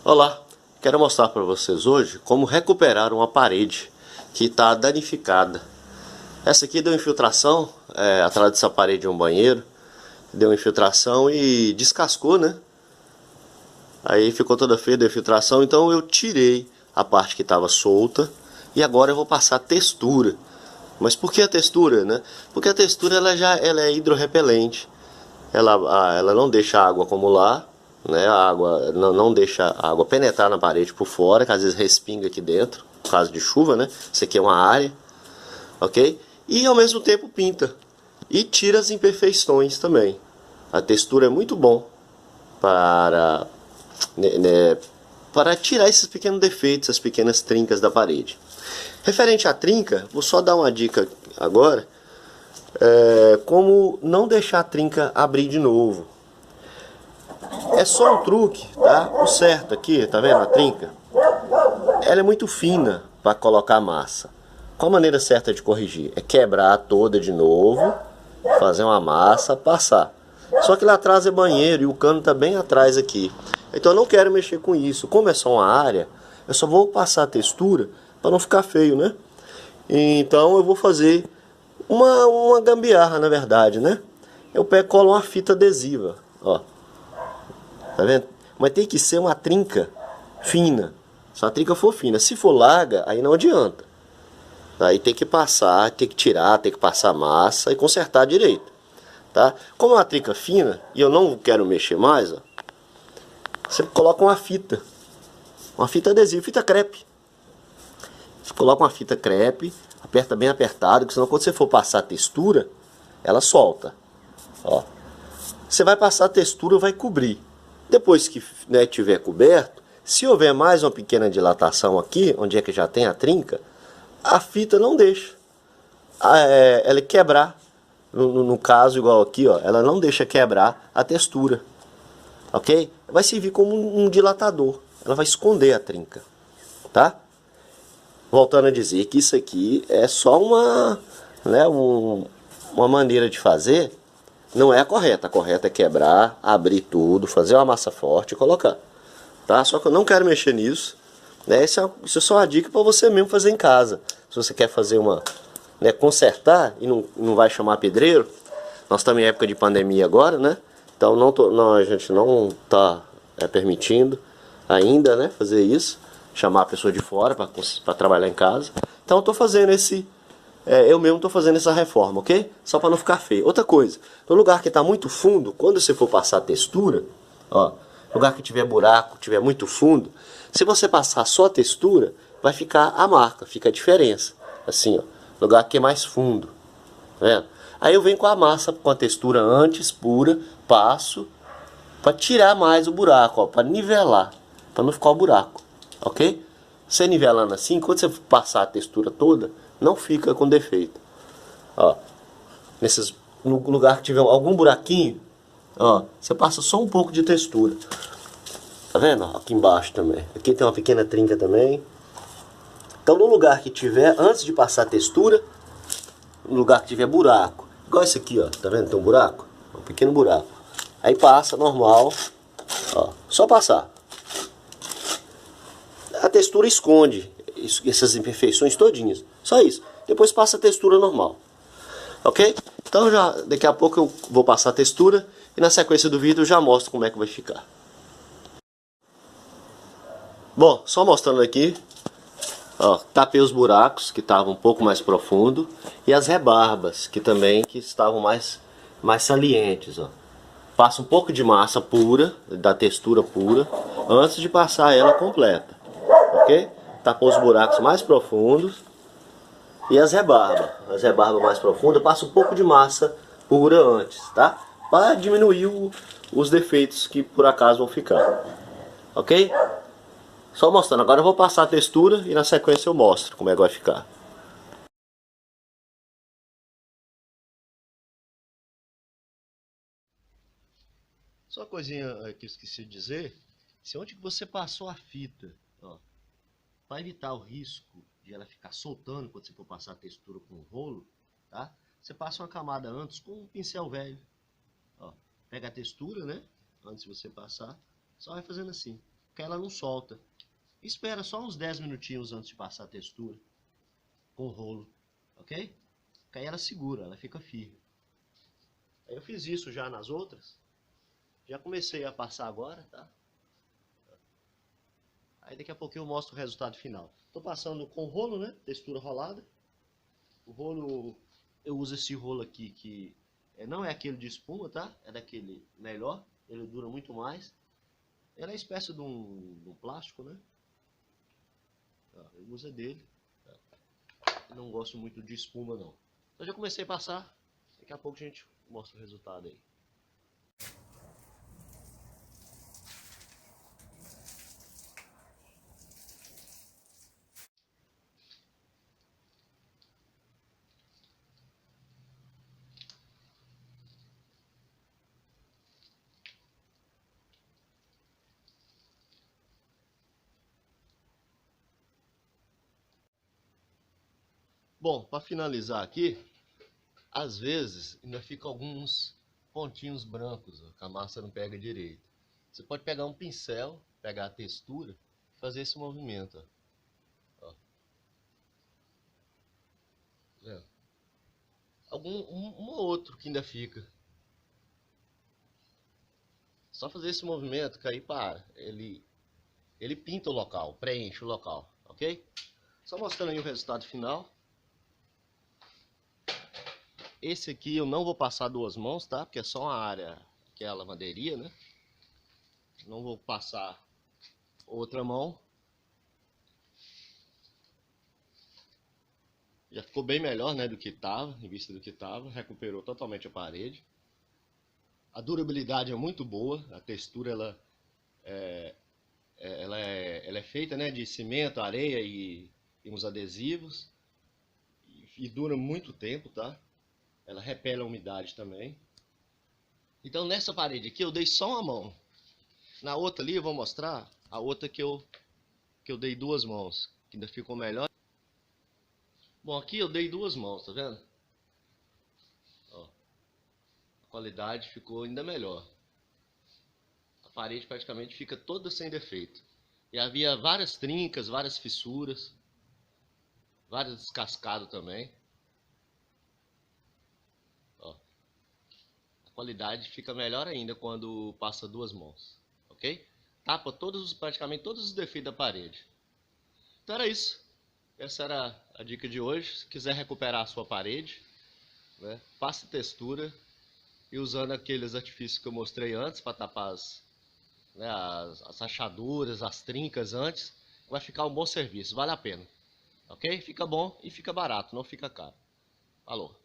Olá, quero mostrar para vocês hoje como recuperar uma parede que está danificada. Essa aqui deu infiltração, atrás dessa parede de um banheiro, deu infiltração e descascou, né? Aí ficou toda feia a infiltração, então eu tirei a parte que estava solta e agora eu vou passar textura. Mas por que a textura, né? Porque a textura ela é hidrorrepelente, ela não deixa a água acumular, né? A água não deixa a água penetrar na parede por fora, que às vezes respinga aqui dentro, por causa de chuva, né? Isso aqui é uma área, ok? E ao mesmo tempo pinta e tira as imperfeições também. A textura é muito bom para, né, para tirar esses pequenos defeitos, as pequenas trincas da parede. Referente à trinca, vou só dar uma dica agora. Como não deixar a trinca abrir de novo. É só um truque, tá? O certo aqui, tá vendo a trinca? Ela é muito fina para colocar massa. Qual a maneira certa de corrigir? É quebrar toda de novo, fazer uma massa, passar. Só que lá atrás é banheiro e o cano tá bem atrás aqui. Então eu não quero mexer com isso. Como é só uma área, eu só vou passar a textura para não ficar feio, né? Então eu vou fazer uma gambiarra, na verdade, né? Eu pego e colo uma fita adesiva, ó. Tá vendo? Mas tem que ser uma trinca fina. Se a trinca for fina, se for larga, aí não adianta. Aí tem que passar, tem que tirar, tem que passar massa e consertar direito, tá? Como é uma trinca fina e eu não quero mexer mais, ó, você coloca uma fita adesiva, fita crepe. Você coloca uma fita crepe, aperta bem apertado, porque senão quando você for passar a textura, ela solta. Ó. Você vai passar a textura, vai cobrir. Depois que, né, tiver coberto, se houver mais uma pequena dilatação aqui, onde é que já tem a trinca, a fita não deixa ela quebrar. No caso, igual aqui, ó, ela não deixa quebrar a textura. Ok? Vai servir como um dilatador. Ela vai esconder a trinca. Tá? Voltando a dizer que isso aqui é só né, uma maneira de fazer. Não é a correta. A correta é quebrar, abrir tudo, fazer uma massa forte e colocar. Tá? Só que eu não quero mexer nisso. Né? Isso é só uma dica para você mesmo fazer em casa. Se você quer fazer né, consertar e não vai chamar pedreiro. Nós estamos em época de pandemia agora, né? Então a gente não está permitindo ainda, né, fazer isso. Chamar a pessoa de fora para trabalhar em casa. Então eu estou fazendo eu mesmo estou fazendo essa reforma, ok? Só para não ficar feio. Outra coisa, no lugar que está muito fundo, quando você for passar a textura, ó, lugar que tiver buraco, tiver muito fundo, se você passar só a textura, vai ficar a marca, fica a diferença. Assim, ó, lugar que é mais fundo, tá vendo? Aí eu venho com a massa, com a textura antes, pura, passo, para tirar mais o buraco, ó, para nivelar, para não ficar o buraco, ok? Você nivelando assim, quando você passar a textura toda, não fica com defeito. Ó, no lugar que tiver algum buraquinho, ó, você passa só um pouco de textura. Tá vendo? Aqui embaixo também. Aqui tem uma pequena trinca também. Então no lugar que tiver, antes de passar a textura, no lugar que tiver buraco, igual esse aqui, ó, tá vendo? Tem um buraco, um pequeno buraco. Aí passa normal, ó, só passar. A textura esconde essas imperfeições todinhas. Só isso. Depois passa a textura normal. Ok? Então daqui a pouco eu vou passar a textura e na sequência do vídeo eu já mostro como é que vai ficar. Bom, só mostrando aqui, ó, tapei os buracos que estavam um pouco mais profundo e as rebarbas que estavam mais salientes, ó. Passa um pouco de massa pura, da textura pura, antes de passar ela completa, ok? Tapou os buracos mais profundos e as rebarbas mais profundas, passa um pouco de massa pura antes, tá? Para diminuir os defeitos que por acaso vão ficar, ok? Só mostrando, agora eu vou passar a textura e na sequência eu mostro como é que vai ficar. Só uma coisinha que eu esqueci de dizer, se onde que você passou a fita, ó, para evitar o risco de ela ficar soltando quando você for passar a textura com o rolo, tá? Você passa uma camada antes com um pincel velho, ó, pega a textura, né, antes de você passar, só vai fazendo assim, que ela não solta. Espera só uns 10 minutinhos antes de passar a textura com o rolo, ok? Que aí ela segura, ela fica firme. Aí eu fiz isso já nas outras. Já comecei a passar agora, tá? Aí daqui a pouquinho eu mostro o resultado final. Tô passando com rolo, né? Textura rolada. O rolo, eu uso esse rolo aqui que não é aquele de espuma, tá? É daquele melhor. Ele dura muito mais. Ele é espécie de um plástico, né? Eu uso dele. Eu não gosto muito de espuma, não. Então já comecei a passar. Daqui a pouco a gente mostra o resultado aí. Bom, para finalizar aqui, às vezes ainda fica alguns pontinhos brancos, ó, que a massa não pega direito. Você pode pegar um pincel, pegar a textura e fazer esse movimento. Ó. É. Um ou outro que ainda fica. Só fazer esse movimento que aí para. Ele pinta o local, preenche o local, ok? Só mostrando aí o resultado final. Esse aqui eu não vou passar duas mãos, tá? Porque é só uma área que é a lavanderia, né? Não vou passar outra mão. Já ficou bem melhor, né, do que estava, em vista do que estava. Recuperou totalmente a parede. A durabilidade é muito boa. A textura ela é feita, né, de cimento, areia e uns adesivos. E dura muito tempo, tá? Ela repele a umidade também. Então nessa parede aqui eu dei só uma mão. Na outra ali eu vou mostrar a outra que eu dei duas mãos, que ainda ficou melhor. Bom, aqui eu dei duas mãos, tá vendo? Ó, a qualidade ficou ainda melhor. A parede praticamente fica toda sem defeito. E havia várias trincas, várias fissuras, vários descascados também. Ó, a qualidade fica melhor ainda quando passa duas mãos, ok? Tapa praticamente todos os defeitos da parede. Então era isso. Essa era a dica de hoje. Se quiser recuperar a sua parede, né, faça textura e usando aqueles artifícios que eu mostrei antes para tapar as rachaduras, as trincas antes, vai ficar um bom serviço, vale a pena. Ok? Fica bom e fica barato, não fica caro. Falou!